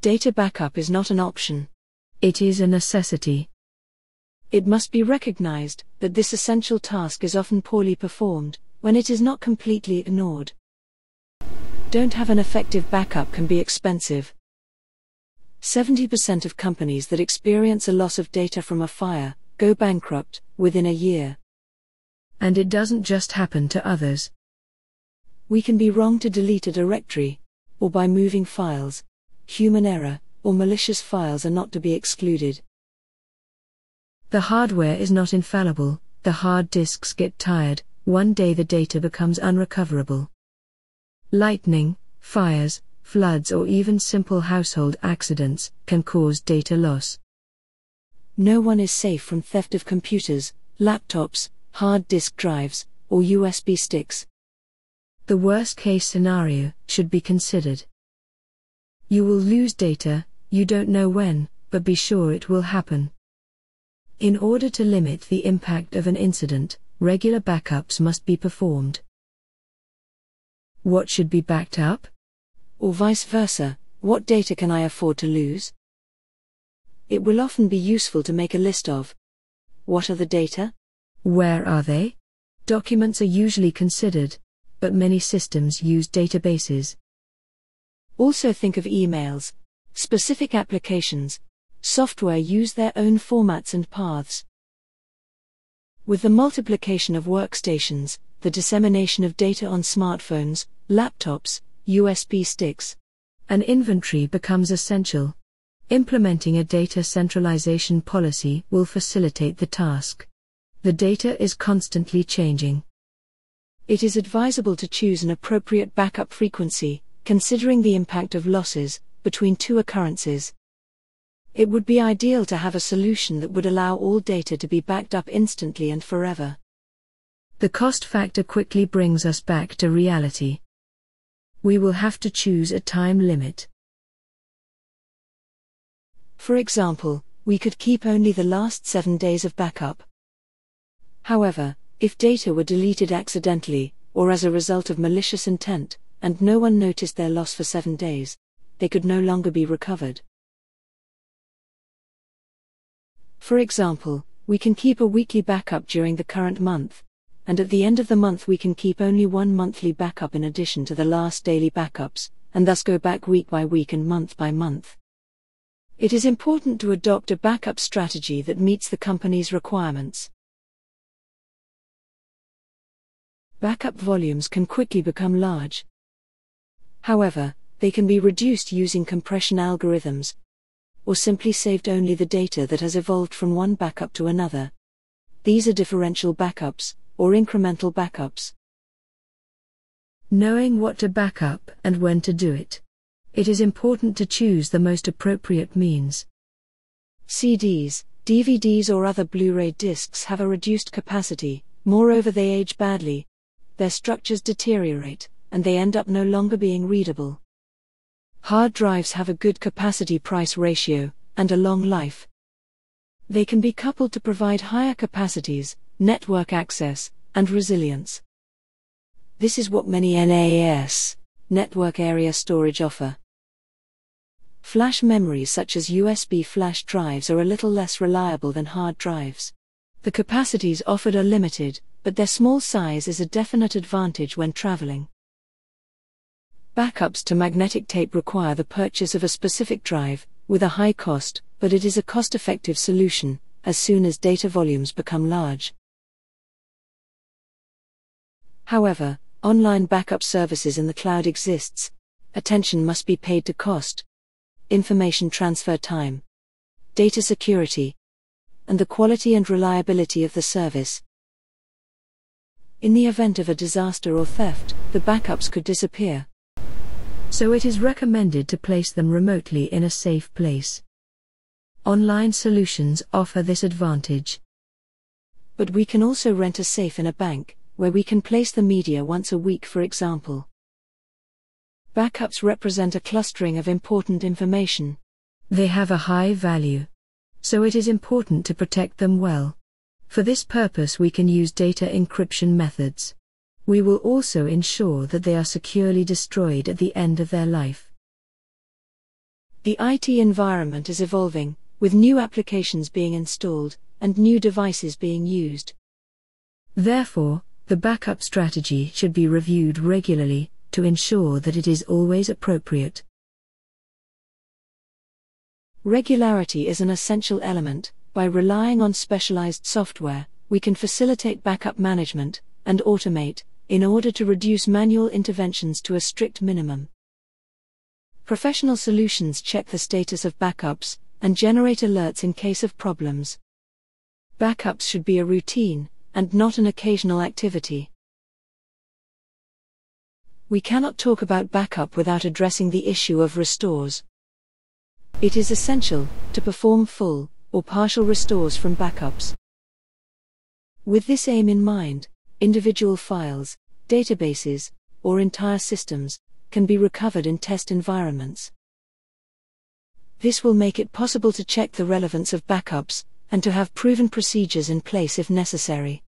Data backup is not an option. It is a necessity. It must be recognized that this essential task is often poorly performed, when it is not completely ignored. Don't have an effective backup can be expensive. 70% of companies that experience a loss of data from a fire go bankrupt within a year. And it doesn't just happen to others. We can be wrong to delete a directory, or by moving files. Human error or malicious files are not to be excluded. The hardware is not infallible, the hard disks get tired, one day the data becomes unrecoverable. Lightning, fires, floods or even simple household accidents can cause data loss. No one is safe from theft of computers, laptops, hard disk drives, or USB sticks. The worst-case scenario should be considered. You will lose data, you don't know when, but be sure it will happen. In order to limit the impact of an incident, regular backups must be performed. What should be backed up? Or vice versa, what data can I afford to lose? It will often be useful to make a list of: what are the data? Where are they? Documents are usually considered, but many systems use databases. Also think of emails. Specific applications, software use their own formats and paths. With the multiplication of workstations, the dissemination of data on smartphones, laptops, USB sticks, an inventory becomes essential. Implementing a data centralization policy will facilitate the task. The data is constantly changing. It is advisable to choose an appropriate backup frequency, considering the impact of losses between two occurrences. It would be ideal to have a solution that would allow all data to be backed up instantly and forever. The cost factor quickly brings us back to reality. We will have to choose a time limit. For example, we could keep only the last 7 days of backup. However, if data were deleted accidentally, or as a result of malicious intent, and no one noticed their loss for 7 days, they could no longer be recovered. For example, we can keep a weekly backup during the current month, and at the end of the month we can keep only one monthly backup in addition to the last daily backups, and thus go back week by week and month by month. It is important to adopt a backup strategy that meets the company's requirements. Backup volumes can quickly become large. However, they can be reduced using compression algorithms, or simply saved only the data that has evolved from one backup to another. These are differential backups, or incremental backups. Knowing what to back up and when to do it. It is important to choose the most appropriate means. CDs, DVDs or other Blu-ray discs have a reduced capacity, moreover they age badly, their structures deteriorate, and they end up no longer being readable. Hard drives have a good capacity-price ratio, and a long life. They can be coupled to provide higher capacities, network access, and resilience. This is what many NAS, network area storage, offer. Flash memories such as USB flash drives are a little less reliable than hard drives. The capacities offered are limited, but their small size is a definite advantage when traveling. Backups to magnetic tape require the purchase of a specific drive, with a high cost, but it is a cost-effective solution, as soon as data volumes become large. However, online backup services in the cloud exists. Attention must be paid to cost, information transfer time, data security, and the quality and reliability of the service. In the event of a disaster or theft, the backups could disappear. So it is recommended to place them remotely in a safe place. Online solutions offer this advantage. But we can also rent a safe in a bank, where we can place the media once a week, for example. Backups represent a clustering of important information. They have a high value, so it is important to protect them well. For this purpose we can use data encryption methods. We will also ensure that they are securely destroyed at the end of their life. The IT environment is evolving, with new applications being installed and new devices being used. Therefore, the backup strategy should be reviewed regularly to ensure that it is always appropriate. Regularity is an essential element. By relying on specialized software, we can facilitate backup management and automate in order to reduce manual interventions to a strict minimum. Professional solutions check the status of backups and generate alerts in case of problems. Backups should be a routine and not an occasional activity. We cannot talk about backup without addressing the issue of restores. It is essential to perform full or partial restores from backups. With this aim in mind, individual files, databases, or entire systems can be recovered in test environments. This will make it possible to check the relevance of backups and to have proven procedures in place if necessary.